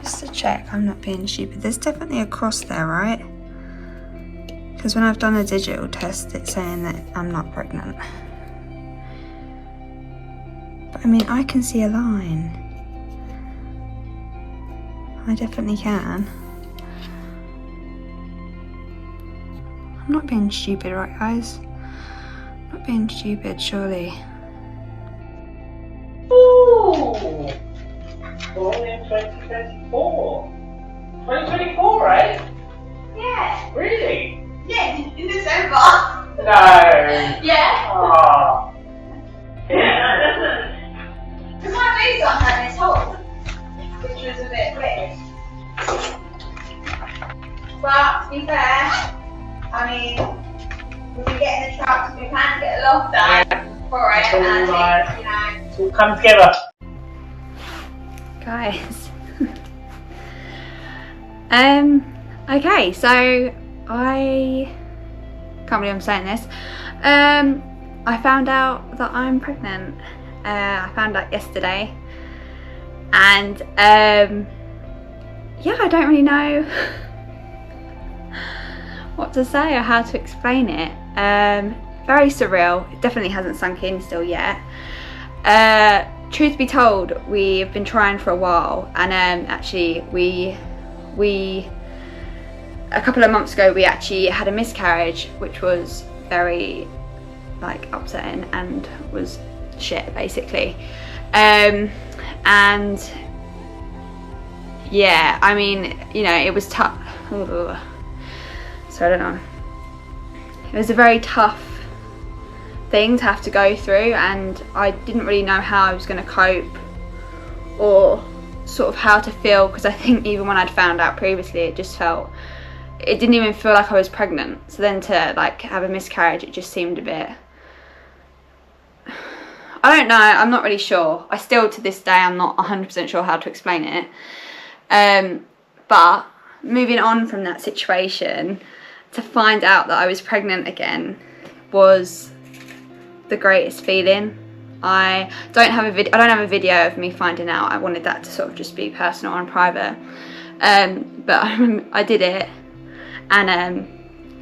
Just to check I'm not being stupid. There's definitely a cross there, right? Because when I've done a digital test, it's saying that I'm not pregnant. But I mean, I can see a line. I definitely can. I'm not being stupid, right guys? I'm not being stupid, surely. Ooh! Born in 2024. 2024, right? Yeah. Really? Yeah, in December. No. Yeah. Oh. Because my boobs aren't having this hole, which was a bit weird. But to be fair, I mean, we'll be getting the trucks, we plan to get a loft done for it, and I think, you know. It's all come together. Guys. Okay, so I can't believe I'm saying this. I found out that I'm pregnant. I found out yesterday, and yeah, I don't really know what to say or how to explain it. Very surreal. It definitely hasn't sunk in still yet. Truth be told, we've been trying for a while, and actually we a couple of months ago we actually had a miscarriage, which was very like upsetting and was shit basically. And yeah, I mean, you know, it was tough. So I don't know, it was a very tough thing to have to go through, and I didn't really know how I was going to cope or sort of how to feel, because I think even when I'd found out previously, it didn't even feel like I was pregnant. So then to like have a miscarriage, it just seemed a bit, I don't know, I'm not really sure. I still to this day I'm not 100% sure how to explain it. But moving on from that situation, to find out that I was pregnant again was the greatest feeling. I don't have a video of me finding out. I wanted that to sort of just be personal and private. But I did it, and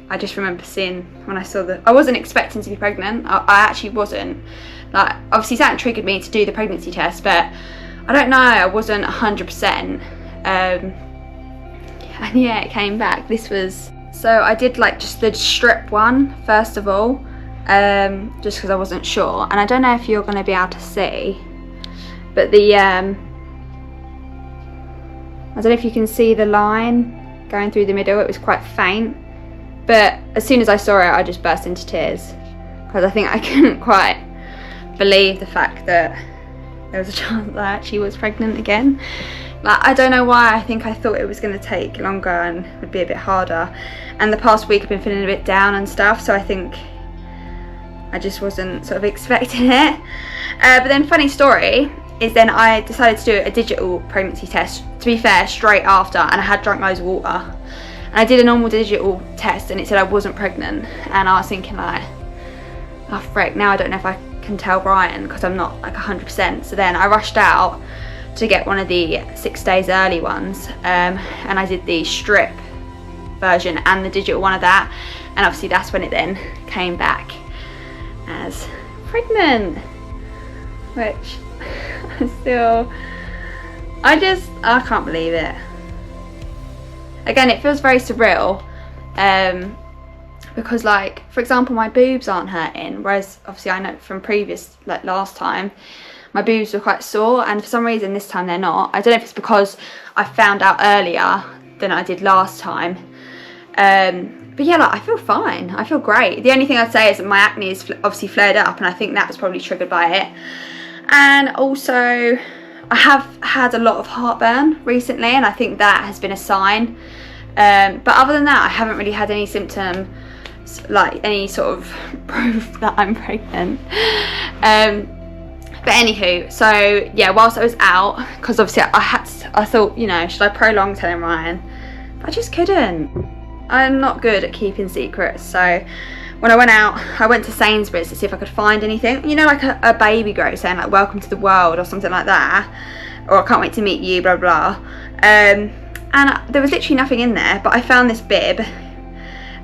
I just remember seeing when I saw I wasn't expecting to be pregnant. I actually wasn't. Like, obviously something triggered me to do the pregnancy test, but I don't know, I wasn't 100%. And yeah, it came back. So I did like just the strip one first of all, just because I wasn't sure, and I don't know if you're going to be able to see, but the I don't know if you can see the line going through the middle. It was quite faint, but as soon as I saw it, I just burst into tears, because I think I couldn't quite believe the fact that there was a chance that I actually was pregnant again. Like, I don't know why. I think I thought it was going to take longer and would be a bit harder, and the past week I've been feeling a bit down and stuff, so I think I just wasn't sort of expecting it. But then, funny story is, then I decided to do a digital pregnancy test, to be fair, straight after, and I had drunk loads of water, and I did a normal digital test and it said I wasn't pregnant, and I was thinking like, oh frick, now I don't know if I can tell Brian, because I'm not like 100%. So then I rushed out to get one of the 6 days early ones, and I did the strip version and the digital one of that, and obviously that's when it then came back as pregnant, which I can't believe it. Again, it feels very surreal, because like, for example, my boobs aren't hurting, whereas obviously I know from previous, like last time, my boobs were quite sore, and for some reason this time they're not. I don't know if it's because I found out earlier than I did last time, but yeah, like, I feel fine, I feel great. The only thing I'd say is that my acne is obviously flared up, and I think that was probably triggered by it. And also I have had a lot of heartburn recently, and I think that has been a sign, but other than that I haven't really had any symptom, like any sort of proof that I'm pregnant. But anywho, so yeah, whilst I was out, because obviously I thought, you know, should I prolong telling Ryan? But I just couldn't. I'm not good at keeping secrets, so when I went out, I went to Sainsbury's to see if I could find anything, you know, like a baby grow saying like welcome to the world or something like that, or I can't wait to meet you, blah blah. And there was literally nothing in there, but I found this bib,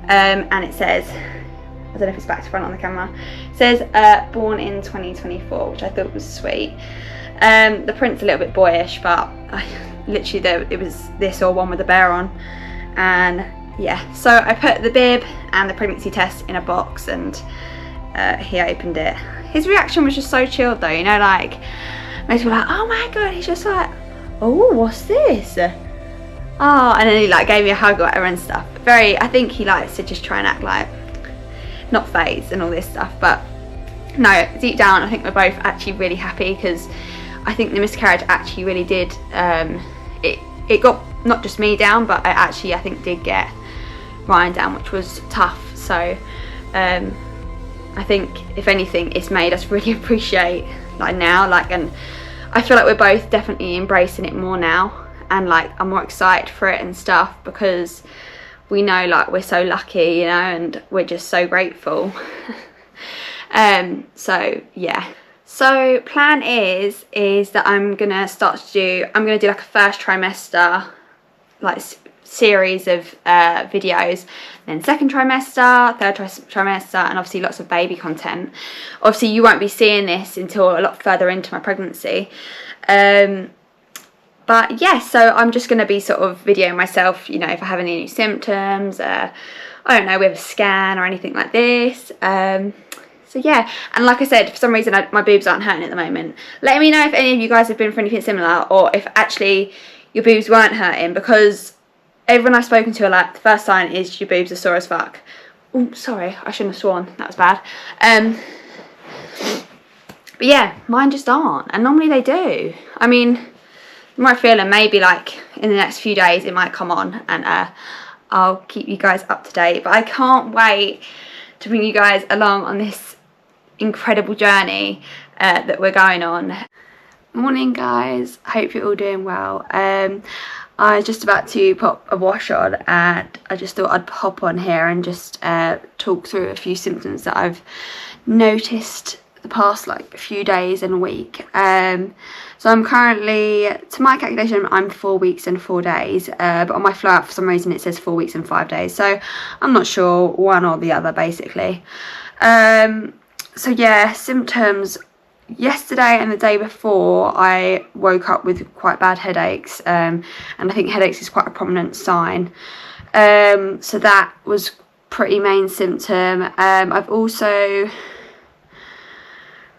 and it says, I don't know if it's back to front on the camera, it says born in 2024, which I thought was sweet. The print's a little bit boyish, but literally it was this or one with a bear on. And yeah, so I put the bib and the pregnancy test in a box, and he opened it. His reaction was just so chilled though, you know, like most people were like, oh my god, he's just like, oh, what's this? Oh, and then he like gave me a hug or whatever and stuff. I think he likes to just try and act like not phased and all this stuff, but no, deep down I think we're both actually really happy, because I think the miscarriage actually really did, it got not just me down, but I think did get Ryan down, which was tough. So I think if anything it's made us really appreciate like now, like, and I feel like we're both definitely embracing it more now, and like I'm more excited for it and stuff, because we know like we're so lucky, you know, and we're just so grateful. So yeah, so plan is that I'm gonna do like a first trimester like series of videos, then second trimester, third trimester, and obviously lots of baby content. Obviously you won't be seeing this until a lot further into my pregnancy, but yeah, so I'm just going to be sort of videoing myself, you know, if I have any new symptoms, I don't know, we have a scan or anything like this. So yeah, and like I said, for some reason my boobs aren't hurting at the moment. Let me know if any of you guys have been for anything similar, or if actually your boobs weren't hurting, because everyone I've spoken to are like, the first sign is your boobs are sore as fuck. Oh, sorry, I shouldn't have sworn, that was bad. But yeah, mine just aren't, and normally they do. I mean, I might feel, and maybe like in the next few days it might come on, and I'll keep you guys up to date. But I can't wait to bring you guys along on this incredible journey that we're going on. Morning guys, hope you're all doing well. I was just about to pop a wash on, and I just thought I'd pop on here and just talk through a few symptoms that I've noticed the past like few days and a week. So I'm currently, to my calculation, I'm 4 weeks and 4 days, but on my flow out for some reason it says 4 weeks and 5 days, so I'm not sure, one or the other basically. So yeah, symptoms. Yesterday and the day before I woke up with quite bad headaches, and I think headaches is quite a prominent sign, so that was pretty main symptom. I've also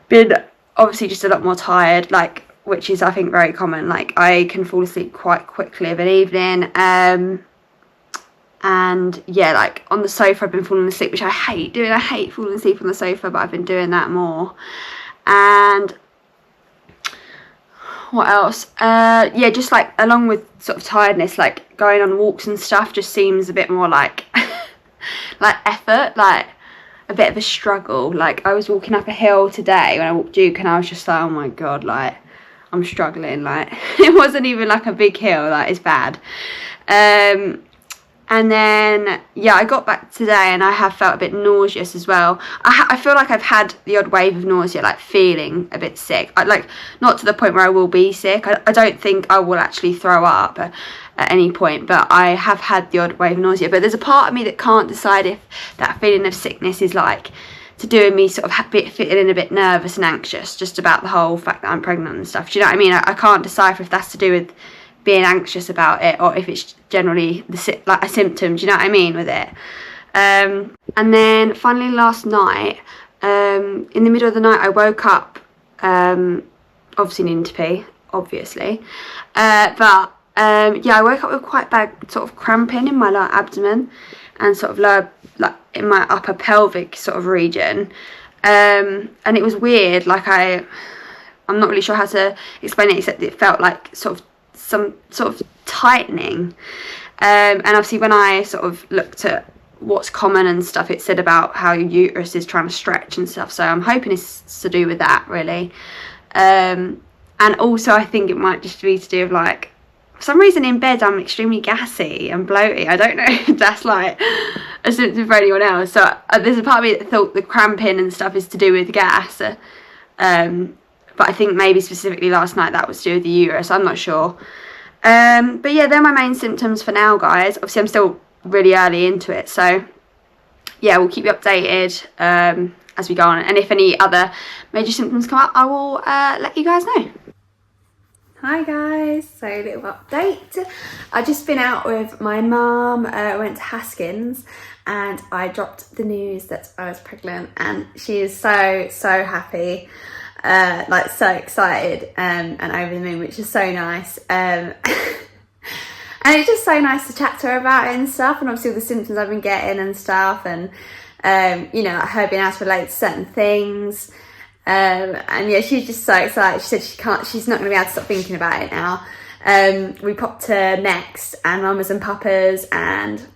been obviously just a lot more tired, like, which is I think very common. Like I can fall asleep quite quickly of an evening, and yeah, like on the sofa I've been falling asleep, which I hate doing. I hate falling asleep on the sofa, but I've been doing that more. And what else? Yeah, just like along with sort of tiredness, like going on walks and stuff just seems a bit more like like effort, like a bit of a struggle. Like I was walking up a hill today when I walked Duke, and I was just like, oh my god, like I'm struggling. Like it wasn't even like a big hill, like it's bad. And then yeah, I got back today and I have felt a bit nauseous as well. I feel like I've had the odd wave of nausea, like feeling a bit sick. Like not to the point where I will be sick. I don't think I will actually throw up at any point, but I have had the odd wave of nausea. But there's a part of me that can't decide if that feeling of sickness is like to do with me sort of feeling a bit nervous and anxious just about the whole fact that I'm pregnant and stuff. Do you know what I mean? I can't decipher if that's to do with being anxious about it, or if it's generally like a symptom, do you know what I mean, with it. And then finally last night, in the middle of the night I woke up, obviously needing to pee, obviously, but yeah, I woke up with quite bad sort of cramping in my lower abdomen and sort of lower, like in my upper pelvic sort of region, and it was weird. Like I'm not really sure how to explain it, except it felt like sort of some sort of tightening, and obviously when I sort of looked at what's common and stuff, it said about how your uterus is trying to stretch and stuff, so I'm hoping it's to do with that really. And also I think it might just be to do with, like, for some reason in bed I'm extremely gassy and bloaty. I don't know if that's like a symptom for anyone else, so there's a part of me that thought the cramping and stuff is to do with gas, but I think maybe specifically last night that was to do with the uterus, I'm not sure. But yeah, they're my main symptoms for now, guys. Obviously I'm still really early into it, so yeah, we'll keep you updated as we go on, and if any other major symptoms come up, I will let you guys know. Hi guys, so a little update. I've just been out with my mum, went to Haskins, and I dropped the news that I was pregnant, and she is so happy, like so excited and over the moon, which is so nice. And it's just so nice to chat to her about it and stuff, and obviously all the symptoms I've been getting and stuff, and you know, like her being able to relate to certain things. And yeah, she's just so excited. She said she's not going to be able to stop thinking about it now. We popped to Next and Mamas and Papas and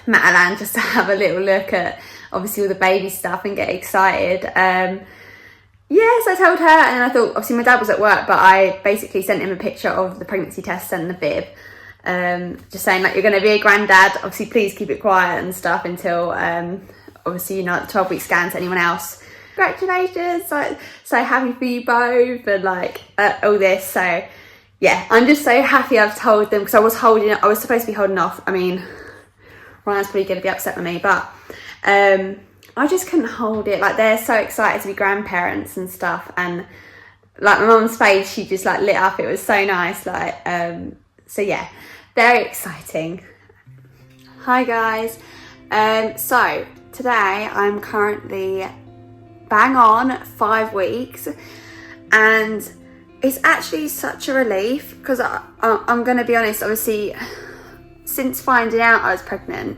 Matalan just to have a little look at obviously all the baby stuff and get excited. Yes, I told her, and then I thought, obviously my dad was at work, but I basically sent him a picture of the pregnancy test and the bib, just saying like, you're going to be a granddad, obviously please keep it quiet and stuff until obviously, you know, the 12-week scan to anyone else. Congratulations, like, so happy for you both, and like all this. So yeah, I'm just so happy I've told them, because I was supposed to be holding off. I mean, Ryan's probably going to be upset with me, but I just couldn't hold it. Like, they're so excited to be grandparents and stuff, and like my mum's face, she just like lit up. It was so nice. Like so yeah, very exciting. Hi guys, so today I'm currently bang on 5 weeks, and it's actually such a relief, because I'm going to be honest, obviously since finding out I was pregnant,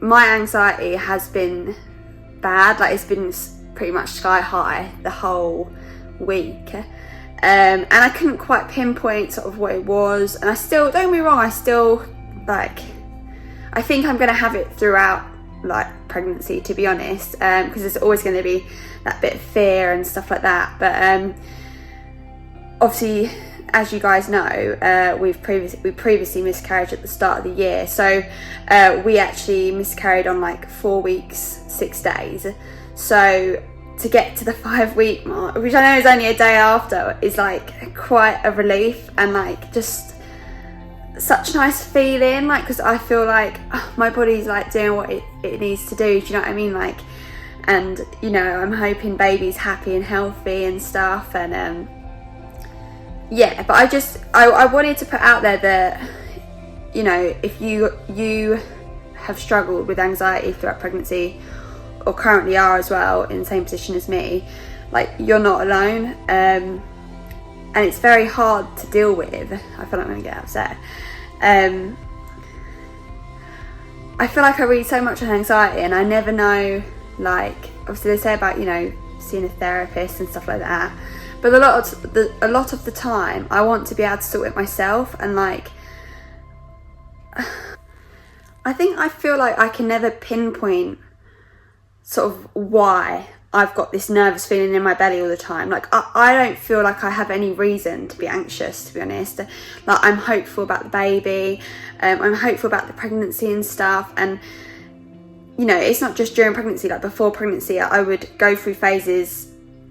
my anxiety has been bad. Like, it's been pretty much sky high the whole week, and I couldn't quite pinpoint sort of what it was, and I still, don't get me wrong, I still like, I think I'm going to have it throughout like pregnancy, to be honest, because there's always going to be that bit of fear and stuff like that. But obviously, as you guys know, we previously miscarried at the start of the year, so we actually miscarried on like 4 weeks 6 days. So to get to the 5 week mark, which I know is only a day after, is like quite a relief, and like just such a nice feeling, like, because I feel like my body's like doing what it needs to do, do you know what I mean? Like, and you know, I'm hoping baby's happy and healthy and stuff, and yeah, but I wanted to put out there that, you know, if you have struggled with anxiety throughout pregnancy, or currently are as well in the same position as me, like, you're not alone, and it's very hard to deal with. I feel like I'm gonna get upset. I feel like I read so much on anxiety, and I never know, like, obviously they say about, you know, seeing a therapist and stuff like that, but a lot of the time I want to be able to sort it myself, and like, I feel like I can never pinpoint sort of why I've got this nervous feeling in my belly all the time. Like, I don't feel like I have any reason to be anxious, to be honest. Like, I'm hopeful about the baby, I'm hopeful about the pregnancy and stuff, and you know, it's not just during pregnancy. Like, before pregnancy, I would go through phases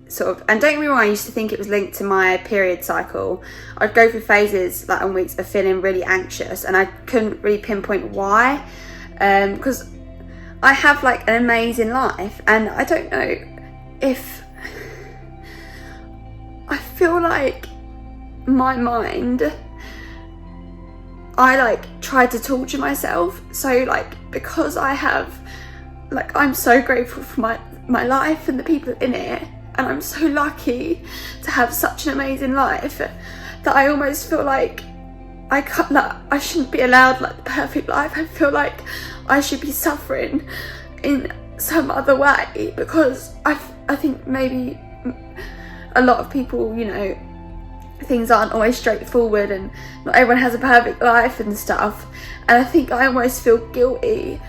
sort of, and don't get me wrong, I used to think it was linked to my period cycle. I'd go through phases like on weeks of feeling really anxious, and I couldn't really pinpoint why, because I have like an amazing life, and I don't know if, I feel like my mind, I like try to torture myself. So like, because I have, like, I'm so grateful for my life and the people in it, and I'm so lucky to have such an amazing life, that I almost feel like I can't, like, I shouldn't be allowed like the perfect life. I feel like I should be suffering in some other way, because I think maybe a lot of people, you know, things aren't always straightforward, and not everyone has a perfect life and stuff, and I think I almost feel guilty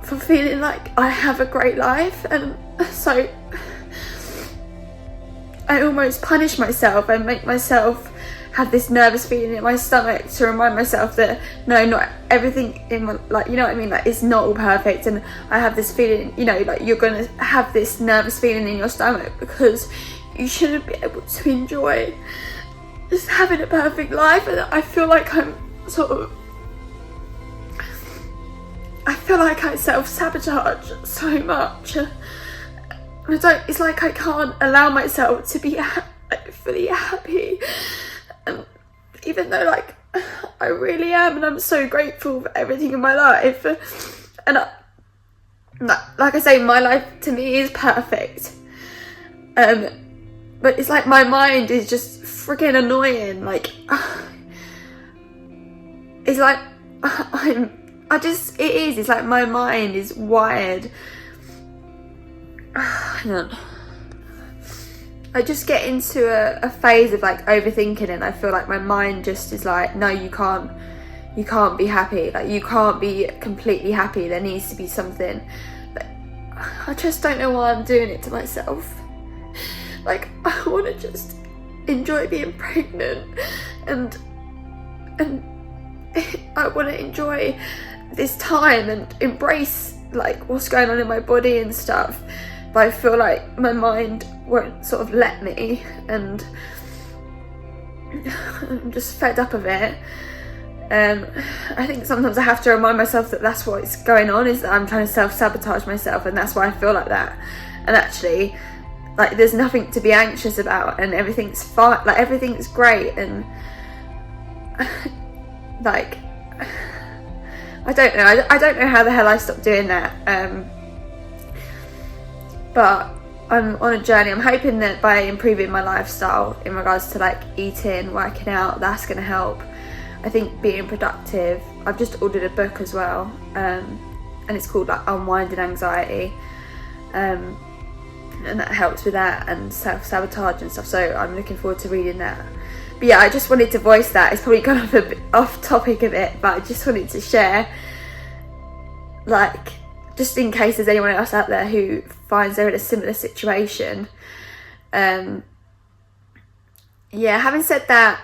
for feeling like I have a great life. And so I almost punish myself and make myself have this nervous feeling in my stomach to remind myself that no, not everything in my, like, you know what I mean, like it's not all perfect, and I have this feeling, you know, like you're gonna have this nervous feeling in your stomach because you shouldn't be able to enjoy just having a perfect life. And I feel like I self-sabotage so much. It's like I can't allow myself to be fully happy, even though like I really am, and I'm so grateful for everything in my life. And like I say, my life to me is perfect, but it's like my mind is just freaking annoying. Like it's like it's like my mind is wired. Hang on. I just get into a phase of like overthinking, and I feel like my mind just is like, no, you can't be happy, like you can't be completely happy, there needs to be something. But I just don't know why I'm doing it to myself. Like I want to just enjoy being pregnant, and I want to enjoy this time and embrace like what's going on in my body and stuff, but I feel like my mind won't sort of let me, and I'm just fed up of it. I think sometimes I have to remind myself that that's what's going on, is that I'm trying to self-sabotage myself, and that's why I feel like that. And actually, like, there's nothing to be anxious about, and everything's fine, like everything's great. And like I don't know how the hell I stopped doing that, but I'm on a journey. I'm hoping that by improving my lifestyle in regards to like eating, working out, that's going to help. I think being productive. I've just ordered a book as well, and it's called like Unwinding Anxiety, and that helps with that and self-sabotage and stuff, so I'm looking forward to reading that. But yeah, I just wanted to voice that. It's probably gone off topic a bit, but I just wanted to share, like, just in case there's anyone else out there who finds they're in a similar situation. Yeah, having said that,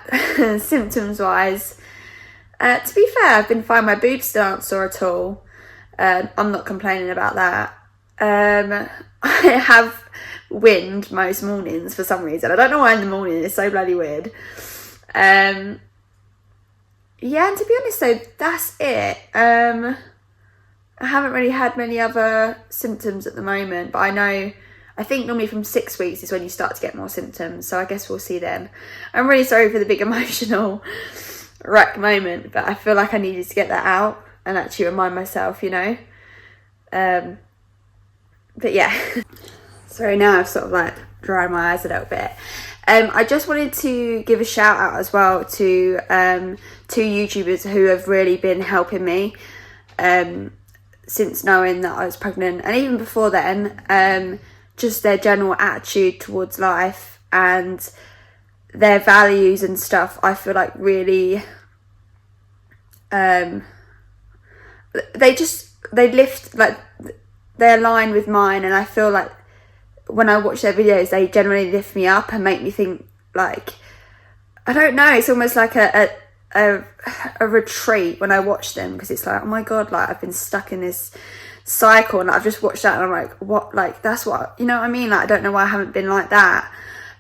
symptoms wise, to be fair, I've been fine. My boobs still aren't sore at all. I'm not complaining about that. I have wind most mornings for some reason. I don't know why in the morning, it's so bloody weird. Yeah, and to be honest though, that's it. I haven't really had many other symptoms at the moment, but I think normally from 6 weeks is when you start to get more symptoms, so I guess we'll see then. I'm really sorry for the big emotional wreck moment, but I feel like I needed to get that out and actually remind myself, you know. But yeah. So now I've sort of like dried my eyes a little bit. I just wanted to give a shout out as well to two YouTubers who have really been helping me since knowing that I was pregnant, and even before then. Just their general attitude towards life and their values and stuff, I feel like really they lift, like they align with mine, and I feel like when I watch their videos they generally lift me up and make me think, like, I don't know, it's almost like a retreat when I watch them, because it's like, oh my god, like I've been stuck in this cycle, and I've just watched that and I'm like, what, like that's what, you know what I mean, like I don't know why I haven't been like that.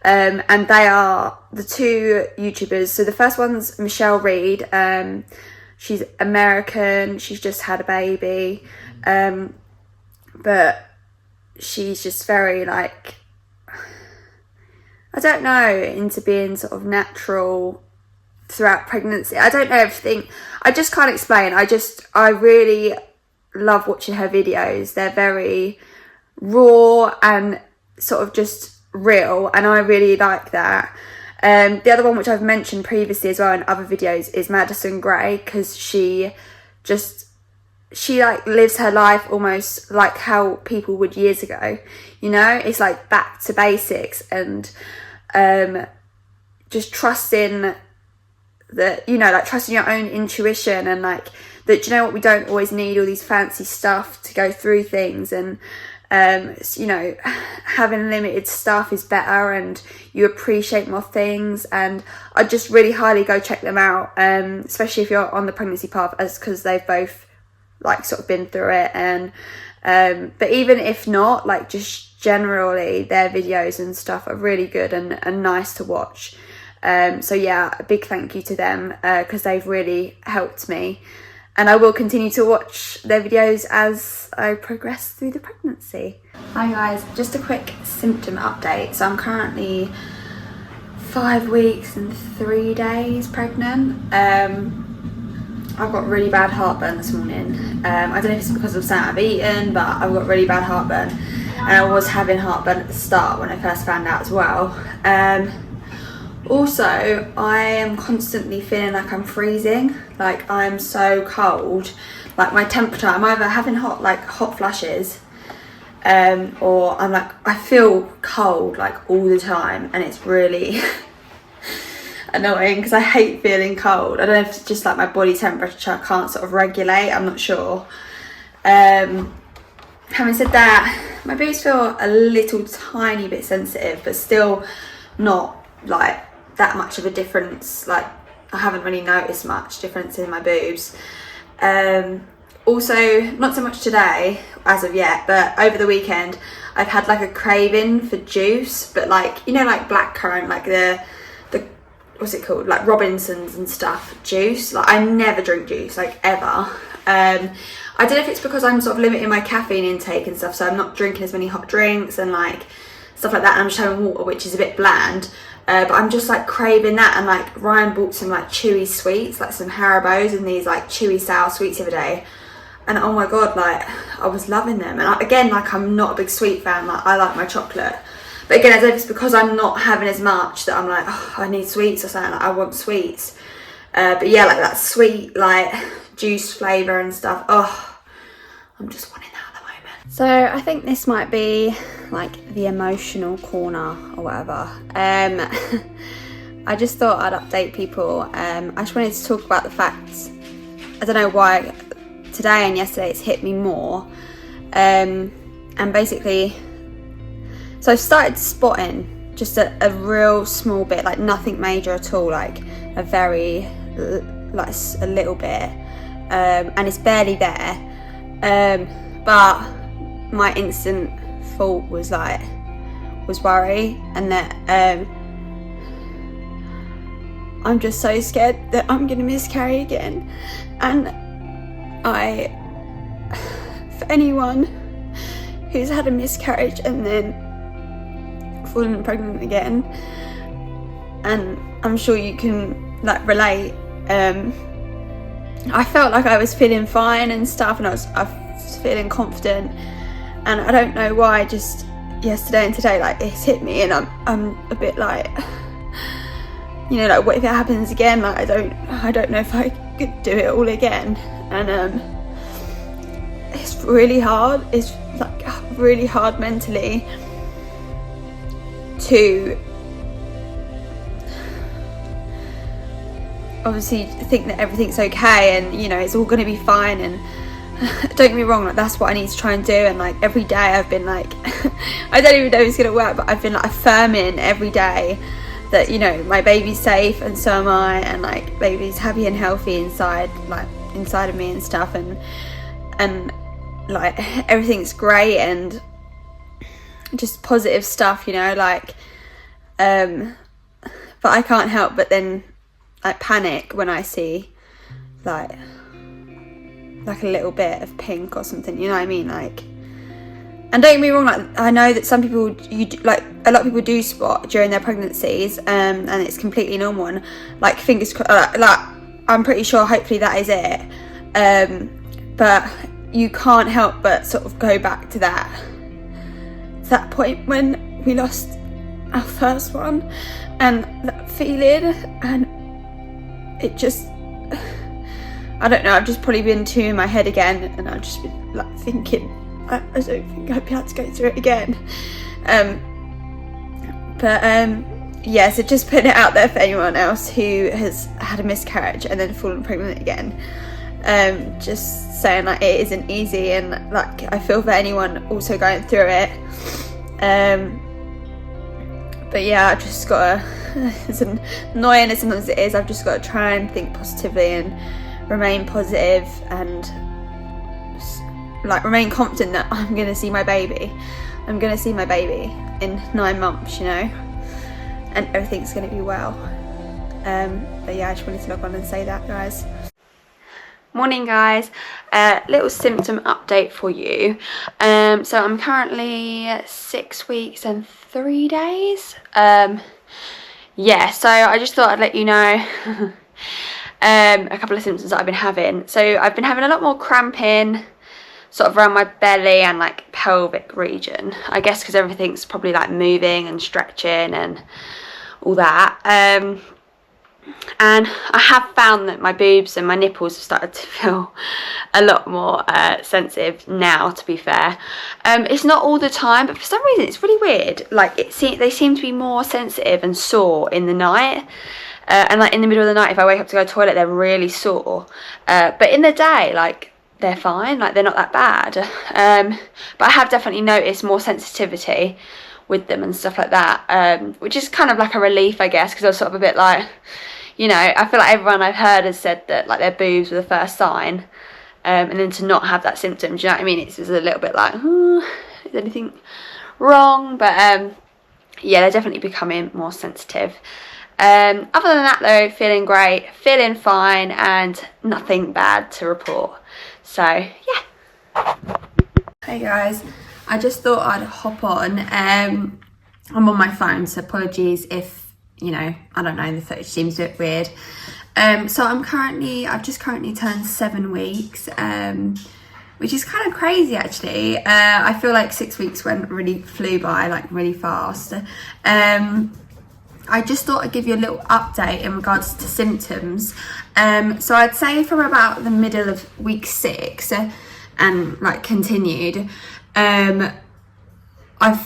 And they are the two YouTubers. So the first one's Michelle Reed. She's American, she's just had a baby, but she's just very, like, I don't know, into being sort of natural throughout pregnancy. I don't know everything, I just can't explain. I really love watching her videos. They're very raw and sort of just real, and I really like that. The other one, which I've mentioned previously as well in other videos, is Madison Gray, because she like lives her life almost like how people would years ago, you know. It's like back to basics, and just trusting that, you know, like trusting your own intuition, and like that, you know what, we don't always need all these fancy stuff to go through things. And you know, having limited stuff is better and you appreciate more things, and I just really highly go check them out, especially if you're on the pregnancy path, as because they've both like sort of been through it. And but even if not, like just generally their videos and stuff are really good and nice to watch. So yeah, a big thank you to them, because they've really helped me. And I will continue to watch their videos as I progress through the pregnancy. Hi guys, just a quick symptom update. So I'm currently 5 weeks and 3 days pregnant. I've got really bad heartburn this morning. I don't know if it's because of something I've eaten, but I've got really bad heartburn. And I was having heartburn at the start when I first found out as well. Also, I am constantly feeling like I'm freezing, like I'm so cold, like my temperature, I'm either having hot flashes, or I'm like, I feel cold like all the time, and it's really annoying because I hate feeling cold. I don't know if it's just like my body temperature can't sort of regulate, I'm not sure. Having said that, my boobs feel a little tiny bit sensitive, but still not like that much of a difference. Like I haven't really noticed much difference in my boobs. Also, not so much today as of yet, but over the weekend I've had like a craving for juice, but like, you know, like blackcurrant, like the what's it called, like Robinsons and stuff juice. Like I never drink juice, like ever. I don't know if it's because I'm sort of limiting my caffeine intake and stuff, so I'm not drinking as many hot drinks and like stuff like that, and I'm just having water, which is a bit bland. But I'm just like craving that, and like Ryan bought some like chewy sweets, like some Haribos and these like chewy sour sweets the other day, and oh my god, like I was loving them. And again, like I'm not a big sweet fan, like I like my chocolate, but again, as if it's because I'm not having as much that I'm like, oh, I need sweets or something, like I want sweets. But yeah, like that sweet like juice flavour and stuff, oh, I'm just wanting that at the moment. So I think this might be like the emotional corner or whatever. I just thought I'd update people. I just wanted to talk about the facts. I don't know why today and yesterday it's hit me more. And basically, so I started spotting just a real small bit, like nothing major at all, like a very, like a little bit. And it's barely there. But my instant thought was worry, and that I'm just so scared that I'm gonna miscarry again. And for anyone who's had a miscarriage and then fallen pregnant again, and I'm sure you can like relate, I felt like I was feeling fine and stuff, and I was feeling confident, and I don't know why, just yesterday and today, like it's hit me, and I'm a bit like, you know, like what if it happens again? Like I don't know if I could do it all again. And it's really hard. It's like really hard mentally to obviously think that everything's okay and, you know, it's all going to be fine. And don't get me wrong, like that's what I need to try and do. And like every day I've been like I don't even know if it's going to work, but I've been like affirming every day that, you know, my baby's safe and so am I, and like baby's happy and healthy inside of me and stuff, and like everything's great and just positive stuff, you know, like but I can't help but then like panic when I see like a little bit of pink or something, you know what I mean? Like, and don't get me wrong, like I know that some people, like a lot of people do spot during their pregnancies, and it's completely normal, and like fingers crossed, like I'm pretty sure hopefully that is it, but you can't help but sort of go back to that point when we lost our first one, and that feeling, and it just, I don't know, I've just probably been too in my head again, and I've just been like thinking, I don't think I'd be able to go through it again. Yeah, so just putting it out there for anyone else who has had a miscarriage and then fallen pregnant again. just saying like it isn't easy, and like I feel for anyone also going through it. But yeah, I've just gotta, as annoying as sometimes it is, I've just got to try and think positively and remain positive and like remain confident that I'm gonna see my baby. I'm gonna see my baby in 9 months, you know, and everything's gonna be well. But yeah, I just wanted to log on and say that, guys. Morning, guys. Little symptom update for you. So I'm currently 6 weeks and 3 days. Yeah, so I just thought I'd let you know a couple of symptoms that I've been having. So I've been having a lot more cramping sort of around my belly and like pelvic region, I guess because everything's probably like moving and stretching and all that. And I have found that my boobs and my nipples have started to feel a lot more sensitive now, to be fair. It's not all the time, but for some reason it's really weird. Like they seem to be more sensitive and sore in the night. And like in the middle of the night, if I wake up to go to the toilet, they're really sore. But in the day, like they're fine, like they're not that bad. But I have definitely noticed more sensitivity with them and stuff like that, which is kind of like a relief, I guess, because I was sort of a bit like, you know, I feel like everyone I've heard has said that like their boobs were the first sign, and then to not have that symptom, do you know what I mean? It's just a little bit like, is anything wrong? But yeah, they're definitely becoming more sensitive. Other than that though, feeling great, feeling fine, and nothing bad to report. So yeah. Hey guys, I just thought I'd hop on. I'm on my phone, so apologies if, you know, I don't know, the footage seems a bit weird. So I've just currently turned 7 weeks, which is kind of crazy actually. I feel like 6 weeks flew by like really fast. I just thought I'd give you a little update in regards to symptoms. So I'd say from about the middle of week 6 and like continued, I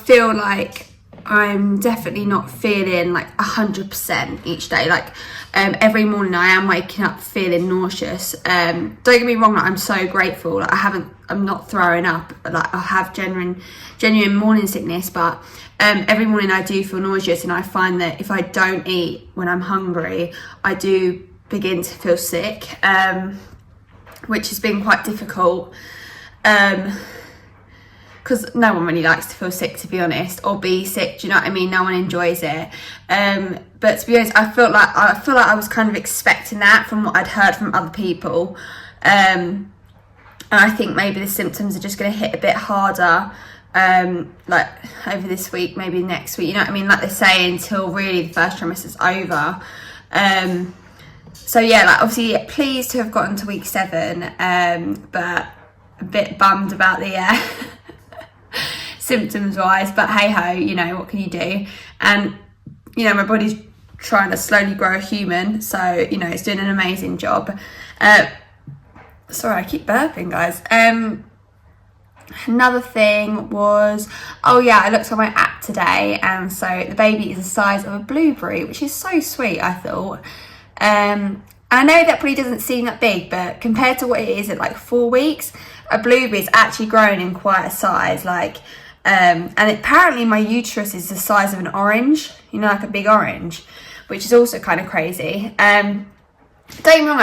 feel like I'm definitely not feeling like 100% each day. Like every morning I am waking up feeling nauseous. Don't get me wrong, like, I'm so grateful. Like, I'm not throwing up. Like I have genuine morning sickness, but every morning I do feel nauseous, and I find that if I don't eat when I'm hungry, I do begin to feel sick, which has been quite difficult. Because no one really likes to feel sick, to be honest, or be sick, do you know what I mean? No one enjoys it. But to be honest, I feel like I was kind of expecting that from what I'd heard from other people. And I think maybe the symptoms are just going to hit a bit harder, like over this week, maybe next week, you know what I mean? Like they say, until really the first trimester's over. So yeah, like obviously pleased to have gotten to week 7, but a bit bummed about the symptoms wise, but hey ho, you know, what can you do? And you know, my body's trying to slowly grow a human, so you know, it's doing an amazing job. Sorry, I keep burping, guys. Another thing was, oh yeah, I looked on my app today, and so the baby is the size of a blueberry, which is so sweet, I thought. And I know that probably doesn't seem that big, but compared to what it is at like 4 weeks, a blueberry is actually grown in quite a size, like, and apparently my uterus is the size of an orange, you know, like a big orange, which is also kind of crazy. Don't get me wrong,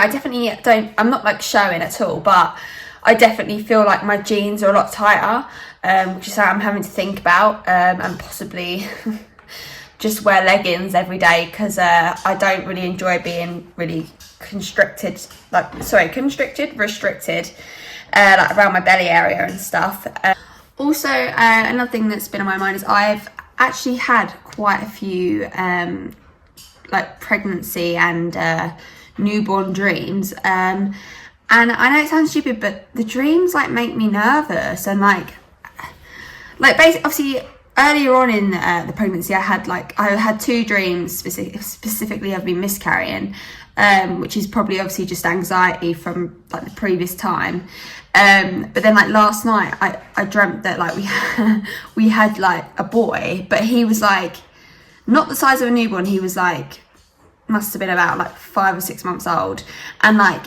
I'm not like showing at all, but I definitely feel like my jeans are a lot tighter, which is something I'm having to think about, and possibly just wear leggings every day, because I don't really enjoy being really restricted, like around my belly area and stuff. Also, another thing that's been on my mind is I've actually had quite a few like pregnancy and newborn dreams, and I know it sounds stupid, but the dreams like make me nervous, and like basically, obviously earlier on in the pregnancy I had 2 dreams specifically of me miscarrying, which is probably obviously just anxiety from like the previous time. But then like last night I dreamt that like we had like a boy, but he was like not the size of a newborn. He was like, must have been about like 5 or 6 months old, and like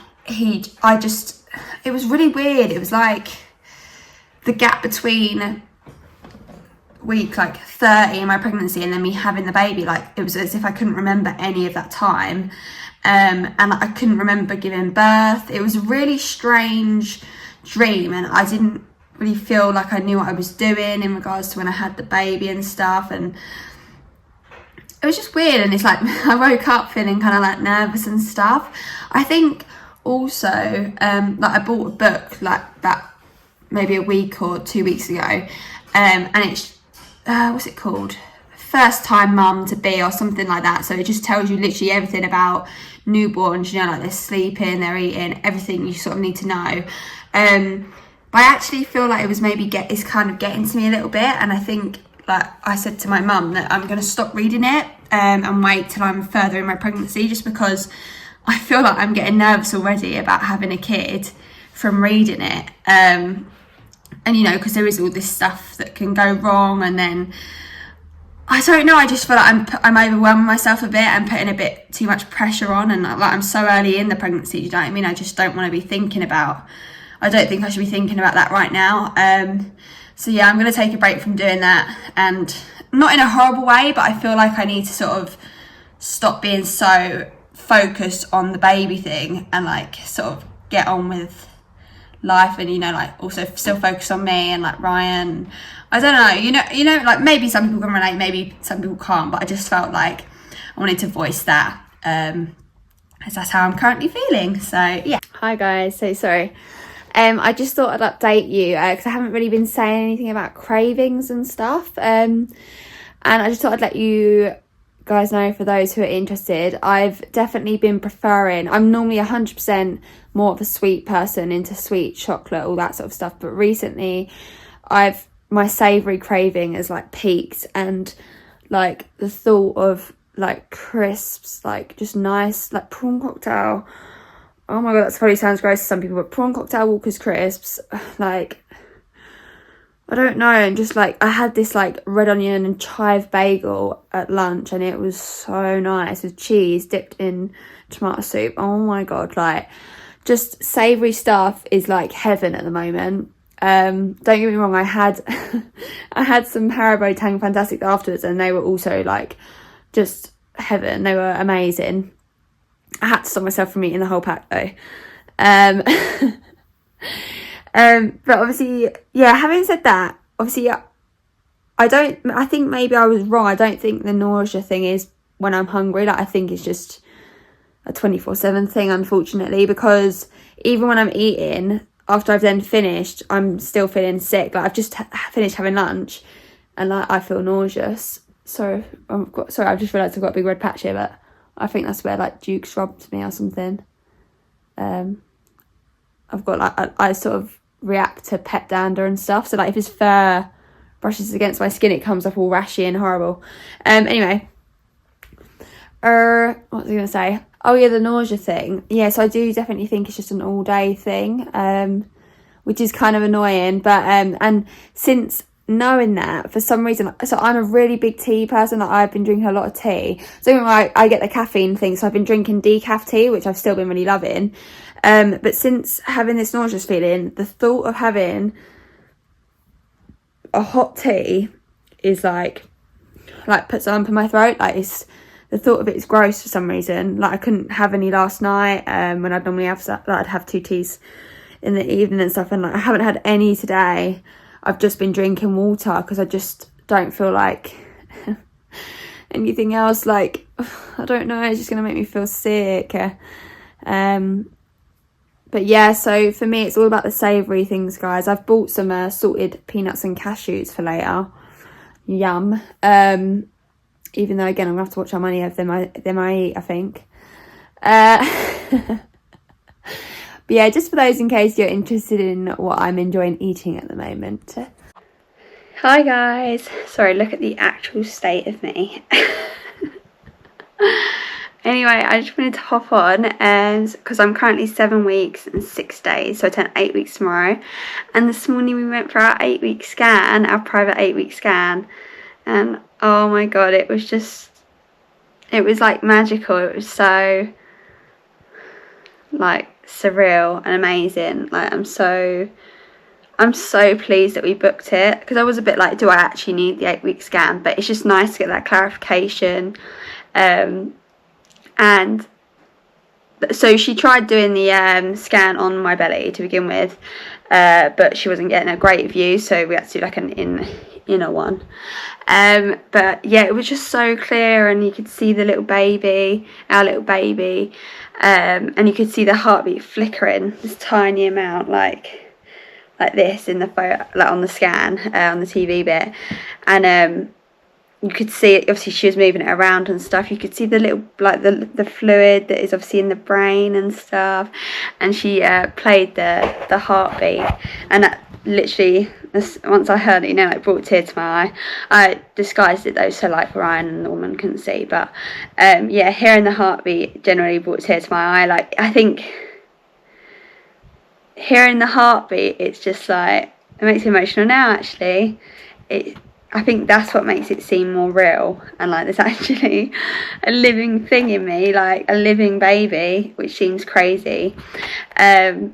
I just it was really weird. It was like the gap between week like 30 in my pregnancy and then me having the baby, like it was as if I couldn't remember any of that time, and I couldn't remember giving birth. It was a really strange dream, and I didn't really feel like I knew what I was doing in regards to when I had the baby and stuff, and it was just weird. And it's like I woke up feeling kind of like nervous and stuff. I think also like I bought a book like that maybe a week or 2 weeks ago, and it's what's it called, First Time Mum to Be or something like that. So it just tells you literally everything about newborns, you know, like they're sleeping, they're eating, everything you sort of need to know. But I actually feel like it was maybe it's kind of getting to me a little bit, and I think like I said to my mum that I'm going to stop reading it and wait till I'm further in my pregnancy, just because I feel like I'm getting nervous already about having a kid from reading it. And you know, because there is all this stuff that can go wrong, and then I don't know, I just feel like I'm overwhelming myself a bit and putting a bit too much pressure on, and like I'm so early in the pregnancy, you know what I mean? I just don't want to be thinking about, I don't think I should be thinking about that right now. So yeah, I'm going to take a break from doing that, and not in a horrible way, but I feel like I need to sort of stop being so focused on the baby thing and like sort of get on with life, and you know, like also still focus on me and like Ryan. I don't know, you know, like maybe some people can relate, maybe some people can't, but I just felt like I wanted to voice that, as that's how I'm currently feeling. So yeah. Hi guys, so sorry. I just thought I'd update you because I haven't really been saying anything about cravings and stuff, and I just thought I'd let you guys know, for those who are interested, I've definitely been preferring, I'm normally 100% more of a sweet person, into sweet chocolate, all that sort of stuff, but recently my savoury craving has like peaked, and like the thought of like crisps, like just nice like prawn cocktail, oh my god, that probably sounds gross to some people, but prawn cocktail Walker's crisps, like I don't know, and just like I had this like red onion and chive bagel at lunch, and it was so nice with cheese dipped in tomato soup. Oh my god, like just savoury stuff is like heaven at the moment. Don't get me wrong, I had I had some Haribo Tang Fantastic afterwards, and they were also like just heaven. They were amazing. I had to stop myself from eating the whole pack though. But obviously, yeah, having said that, obviously I think maybe I was wrong. I don't think the nausea thing is when I'm hungry. Like I think it's just a 24/7 thing, unfortunately, because even when I'm eating, after I've then finished, I'm still feeling sick. Like I've just finished having lunch and like I feel nauseous. Sorry, I've just realised I've got a big red patch here, but I think that's where like Duke's robbed me or something. I've got like I sort of react to pet dander and stuff, so like if his fur brushes against my skin, it comes up all rashy and horrible. Anyway, what was I gonna say? Oh yeah, the nausea thing. Yeah, so I do definitely think it's just an all day thing, which is kind of annoying, but and since knowing that, for some reason, so I'm a really big tea person, like I've been drinking a lot of tea, so I get the caffeine thing, so I've been drinking decaf tea, which I've still been really loving, but since having this nauseous feeling, the thought of having a hot tea is like puts a lump in my throat. Like it's, the thought of it is gross for some reason. Like I couldn't have any last night, when I'd normally have like, I'd have 2 teas in the evening and stuff, and like I haven't had any today. I've just been drinking water because I just don't feel like anything else. Like I don't know, it's just gonna make me feel sick. But yeah, so for me it's all about the savoury things, guys. I've bought some salted peanuts and cashews for later. Yum. Even though again I'm gonna have to watch how many of them I eat, I think. But yeah, just for those in case you're interested in what I'm enjoying eating at the moment. Hi guys, sorry, look at the actual state of me. Anyway, I just wanted to hop on, and because I'm currently 7 weeks and 6 days, so I turn 8 weeks tomorrow, and this morning we went for our 8-week scan, our private 8-week scan, and oh my god, it was like magical. It was so like surreal and amazing. Like I'm so pleased that we booked it, because I was a bit like, do I actually need the 8-week scan? But it's just nice to get that clarification. And so she tried doing the scan on my belly to begin with, but she wasn't getting a great view, so we had to do like an inner one. But yeah, it was just so clear, and you could see the little baby, our little baby, and you could see the heartbeat flickering this tiny amount, like this in the photo, like on the scan, on the TV bit. And you could see it, obviously she was moving it around and stuff. You could see the little, like the fluid that is obviously in the brain and stuff. And she played the heartbeat, and that literally, once I heard it, you know, it brought a tear to my eye. I disguised it though, so like Ryan and the woman couldn't see. But yeah, hearing the heartbeat generally brought a tear to my eye. Like, I think hearing the heartbeat, it's just like, it makes me emotional now actually. I think that's what makes it seem more real, and like there's actually a living thing in me, like a living baby, which seems crazy. So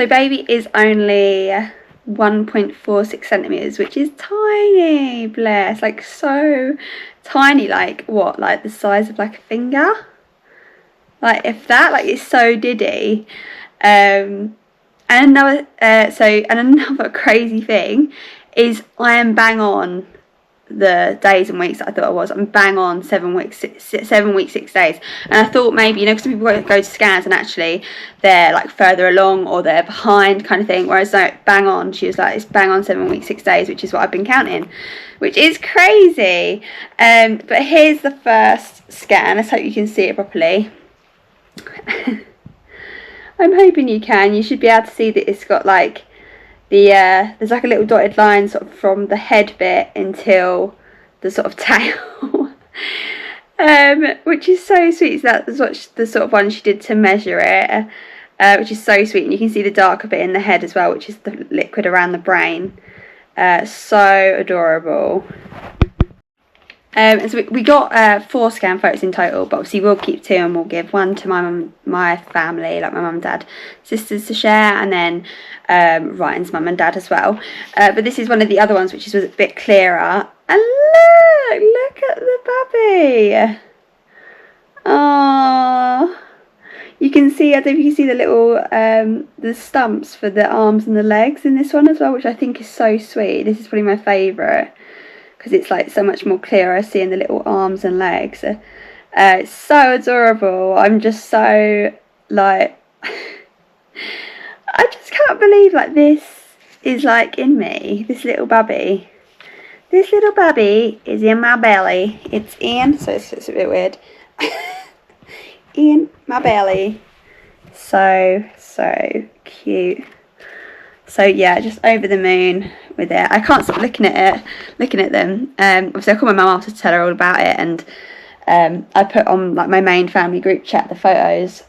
baby is only 1.46 centimeters, which is tiny, bless, like so tiny, like what, like the size of like a finger, like if that, like it's so diddy. And another crazy thing is I am bang on the days and weeks that I thought I was. I'm bang on 7 weeks, 6 days. And I thought maybe, you know, because some people go to scans and actually they're like further along or they're behind kind of thing. Whereas no, bang on, she was like, it's bang on 7 weeks, 6 days, which is what I've been counting, which is crazy. But here's the first scan. Let's hope you can see it properly. I'm hoping you can. You should be able to see that it's got like there's like a little dotted line sort of from the head bit until the sort of tail. Which is so sweet. So that's what the sort of one she did to measure it, which is so sweet. And you can see the darker bit in the head as well, which is the liquid around the brain. So adorable. So we got 4 scan photos in total, but obviously we'll keep 2, and we'll give 1 to my family, like my mum and dad, sisters to share, and then Ryan's mum and dad as well. But this is one of the other ones, which is a bit clearer. And look at the baby. Oh, you can see, I don't know if you can see the little the stumps for the arms and the legs in this one as well, which I think is so sweet. This is probably my favourite, because it's like so much more clearer seeing the little arms and legs. It's so adorable. I'm just so like I just can't believe like this is like in me, this little babby. This little babby is in my belly. It's in, so it's a bit weird. In my belly. So cute. So yeah, just over the moon with it. I can't stop looking at them. Obviously I called my mum after to tell her all about it, and I put on like my main family group chat the photos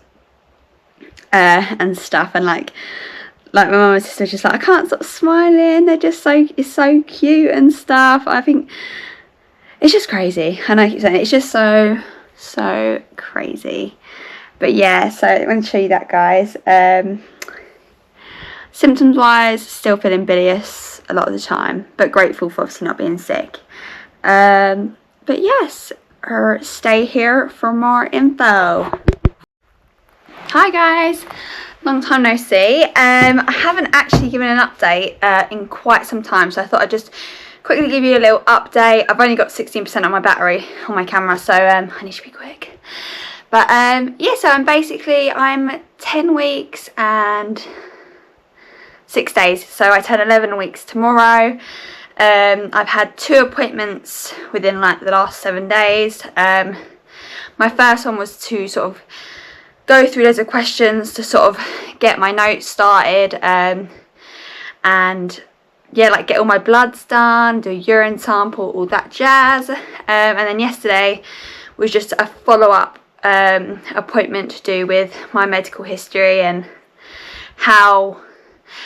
and stuff, and like my mum and sister just like, I can't stop smiling. They're just it's so cute and stuff. I think it's just crazy. I know I keep saying it, it's just so crazy. But yeah, so I'm going to show you that, guys. Symptoms wise, still feeling bilious a lot of the time, but grateful for obviously not being sick. But yes, stay here for more info. Hi guys, long time no see. I haven't actually given an update in quite some time, so I thought I'd just quickly give you a little update. I've only got 16% on my battery on my camera, so I need to be quick. But yeah, so I'm 10 weeks and 6 days, so I turn 11 weeks tomorrow. I've had 2 appointments within like the last 7 days. My first one was to sort of go through loads of questions to sort of get my notes started, and yeah, like get all my bloods done, do a urine sample, all that jazz. And then yesterday was just a follow-up appointment to do with my medical history and how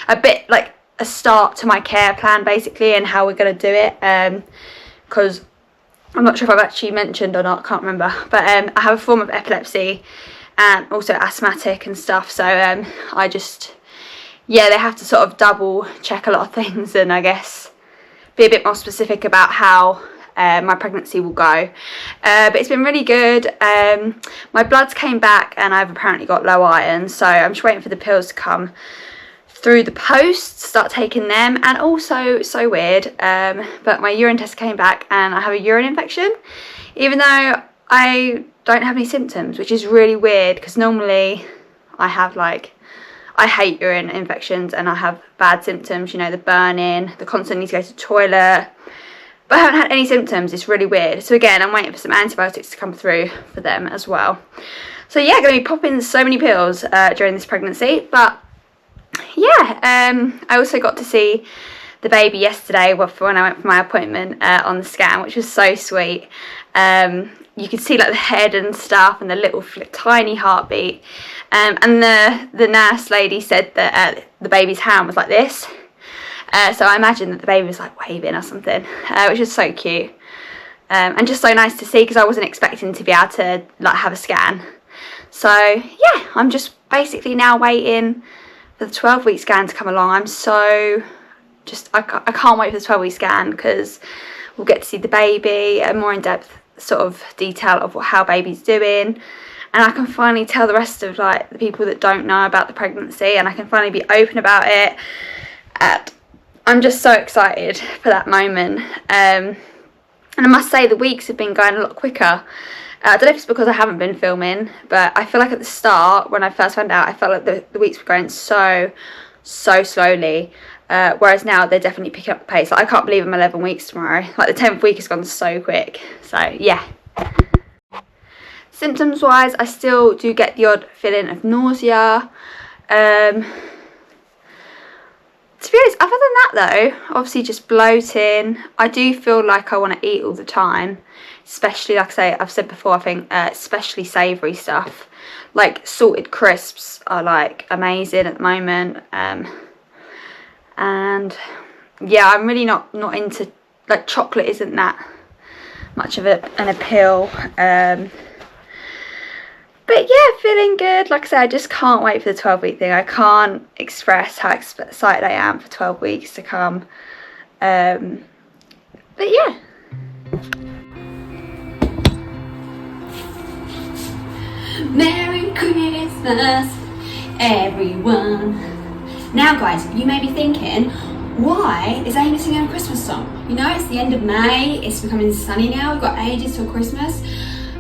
a bit like a start to my care plan basically, and how we're going to do it, because I'm not sure if I've actually mentioned or not, can't remember, but I have a form of epilepsy, and also asthmatic and stuff, so I just, yeah, they have to sort of double check a lot of things, and I guess be a bit more specific about how my pregnancy will go. But it's been really good. My bloods came back and I've apparently got low iron, so I'm just waiting for the pills to come through the post, start taking them. And also, so weird, but my urine test came back and I have a urine infection, even though I don't have any symptoms, which is really weird, because normally I have like, I hate urine infections and I have bad symptoms, you know, the burning, the constant need to go to the toilet, but I haven't had any symptoms. It's really weird. So again, I'm waiting for some antibiotics to come through for them as well. So yeah, going to be popping so many pills during this pregnancy. But yeah, I also got to see the baby yesterday when I went for my appointment on the scan, which was so sweet. You could see like the head and stuff and the little tiny heartbeat. And the nurse lady said that the baby's hand was like this. So I imagine that the baby was like waving or something, which is so cute. And just so nice to see, because I wasn't expecting to be able to like have a scan. So yeah, I'm just basically now waiting for the 12-week scan to come along. I'm so I can't wait for the 12-week scan, because we'll get to see the baby, a more in-depth sort of detail of how baby's doing, and I can finally tell the rest of like the people that don't know about the pregnancy, and I can finally be open about it. And I'm just so excited for that moment. And I must say the weeks have been going a lot quicker. I don't know if it's because I haven't been filming, but I feel like at the start, when I first found out, I felt like the weeks were going so slowly. Whereas now they're definitely picking up the pace. Like, I can't believe I'm 11 weeks tomorrow. Like, the 10th week has gone so quick. So yeah. Symptoms wise, I still do get the odd feeling of nausea. To be honest, other than that though, obviously just bloating. I do feel like I want to eat all the time, especially, like I say, I've said before, I think especially savoury stuff. Like salted crisps are like amazing at the moment. And yeah, I'm really not into, like, chocolate isn't that much of an appeal. But yeah, feeling good. Like I said, I just can't wait for the 12-week thing. I can't express how excited I am for 12 weeks to come. But yeah. Merry Christmas, everyone. Now guys, you may be thinking, why is Amy singing a Christmas song? You know, it's the end of May, it's becoming sunny now, we've got ages till Christmas.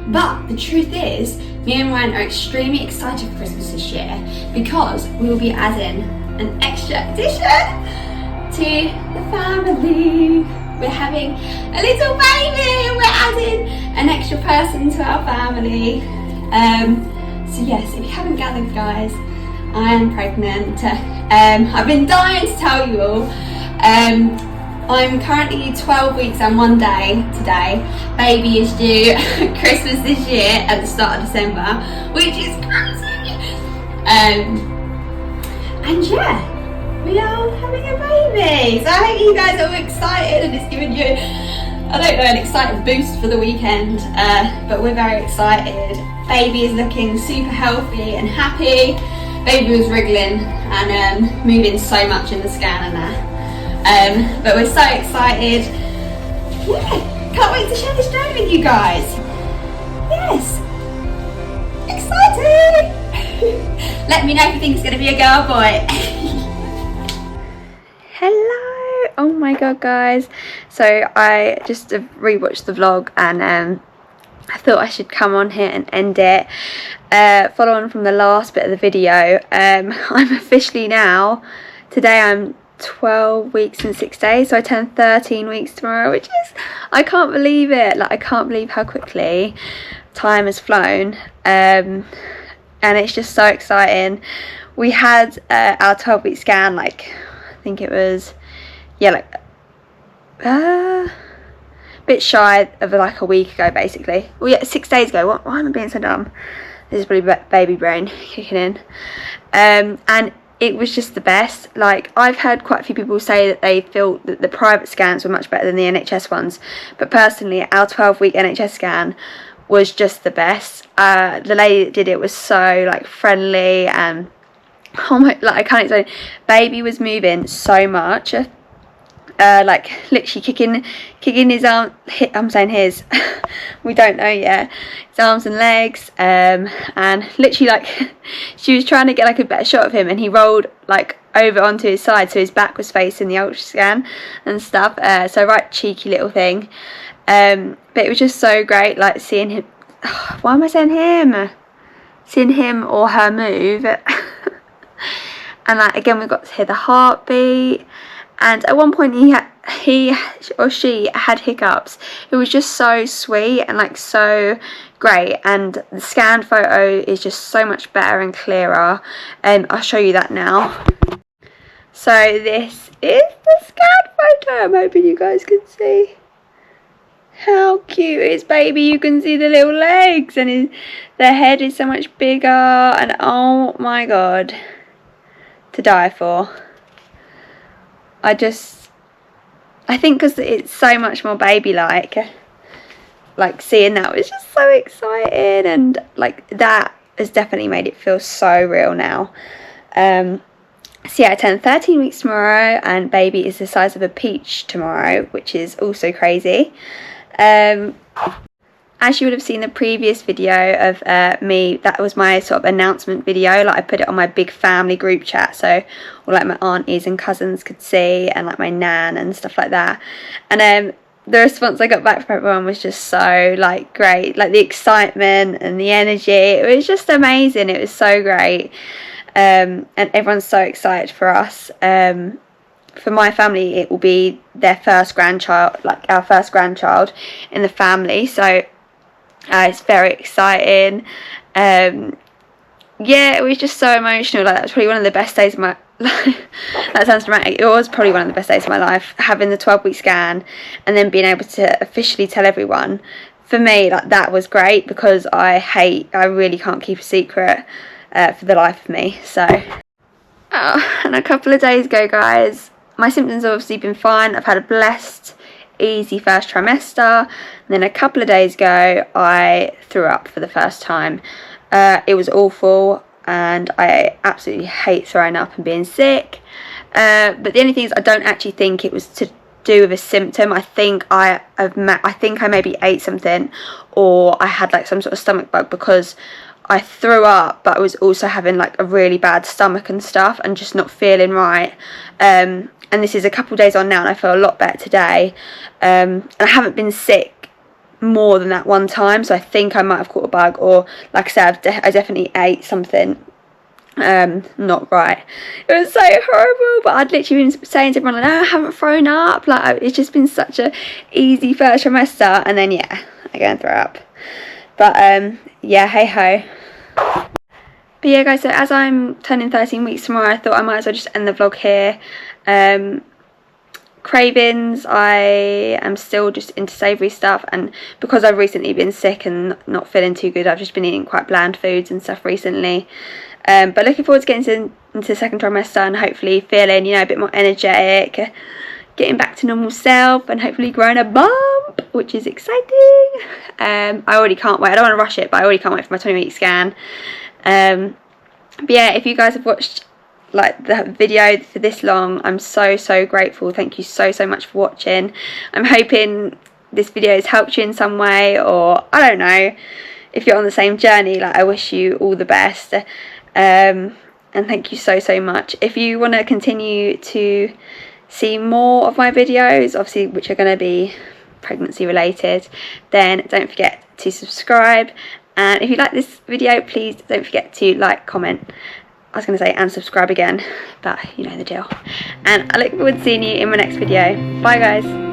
But the truth is, me and Ryan are extremely excited for Christmas this year, because we will be adding an extra addition to the family. We're having a little baby, we're adding an extra person to our family. So yes, if you haven't gathered guys, I am pregnant. I've been dying to tell you all. I'm currently 12 weeks and 1 day today. Baby is due Christmas this year at the start of December, which is crazy. And yeah, we are having a baby. So I hope you guys are all excited and it's giving you, I don't know, an excited boost for the weekend. But we're very excited. Baby is looking super healthy and happy. Baby was wriggling and moving so much in the scan and that. But we're so excited. Yeah, can't wait to share this journey with you guys. Yes, excited. Let me know if you think it's going to be a girl or boy. Hello. Oh my god guys. So I just rewatched the vlog and I thought I should come on here and end it. Follow on from the last bit of the video. I'm officially now, today I'm 12 weeks and 6 days, so I turn 13 weeks tomorrow, which is, I can't believe it. Like, I can't believe how quickly time has flown. And it's just so exciting. We had our 12-week scan, like, I think it was, yeah, like bit shy of like a week ago basically. Well yeah, 6 days ago. Why am I being so dumb? This is probably baby brain kicking in. And it was just the best. Like, I've heard quite a few people say that they feel that the private scans were much better than the NHS ones, but personally our 12-week NHS scan was just the best. The lady that did it was so like friendly, and oh my, like I can't explain. Baby was moving so much, like literally kicking his arm. I'm saying his. We don't know yet. His arms and legs, and literally like she was trying to get like a better shot of him, and he rolled like over onto his side, so his back was facing the ultrasound and stuff. So right cheeky little thing. But it was just so great, like seeing him. Why am I saying him? Seeing him or her move. And like again, we got to hear the heartbeat. And at one point he or she had hiccups. It was just so sweet and like so great, and the scanned photo is just so much better and clearer, and I'll show you that now. So this is the scanned photo. I'm hoping you guys can see how cute is baby. You can see the little legs, and the head is so much bigger, and oh my god, to die for. I think because it's so much more baby-like, like seeing that was just so exciting, and like that has definitely made it feel so real now. So yeah, I turn 13 weeks tomorrow, and baby is the size of a peach tomorrow, which is also crazy. As you would have seen the previous video of me, that was my sort of announcement video. Like I put it on my big family group chat, so all like my aunties and cousins could see, and like my nan and stuff like that. And the response I got back from everyone was just so like great, like the excitement and the energy. It was just amazing. It was so great, and everyone's so excited for us. For my family, it will be their first grandchild, like our first grandchild in the family. So it's very exciting. Yeah, it was just so emotional. Like that was probably one of the best days of my life. That sounds dramatic. It was probably one of the best days of my life, having the 12-week scan and then being able to officially tell everyone. For me, like that was great, because I really can't keep a secret for the life of me. So and a couple of days ago, guys, my symptoms have obviously been fine. I've had a blessed, easy first trimester. And then a couple of days ago, I threw up for the first time. It was awful, and I absolutely hate throwing up and being sick. But the only thing is, I don't actually think it was to do with a symptom. I think I maybe ate something, or I had like some sort of stomach bug, because I threw up, but I was also having like a really bad stomach and stuff, and just not feeling right. And this is a couple of days on now, and I feel a lot better today. And I haven't been sick more than that one time, so I think I might have caught a bug, or like I said, I definitely ate something not right. It was so horrible, but I'd literally been saying to everyone, like, no, I haven't thrown up. Like, it's just been such a easy first trimester, and then yeah, I go and throw up. But yeah, hey ho. But yeah, guys, so as I'm turning 13 weeks tomorrow, I thought I might as well just end the vlog here. Cravings, I am still just into savoury stuff, and because I've recently been sick and not feeling too good, I've just been eating quite bland foods and stuff recently. But looking forward to getting into the second trimester, and hopefully feeling, you know, a bit more energetic, getting back to normal self, and hopefully growing a bump, which is exciting. I already can't wait. I don't want to rush it, but I already can't wait for my 20-week scan. But yeah, if you guys have watched like the video for this long, I'm so grateful. Thank you so much for watching. I'm hoping this video has helped you in some way, or I don't know, if you're on the same journey, like I wish you all the best. And thank you so much. If you want to continue to see more of my videos, obviously, which are going to be pregnancy related, then don't forget to subscribe. And if you like this video, please don't forget to like, comment, I was going to say, and subscribe again, but you know the deal. And I look forward to seeing you in my next video. Bye guys.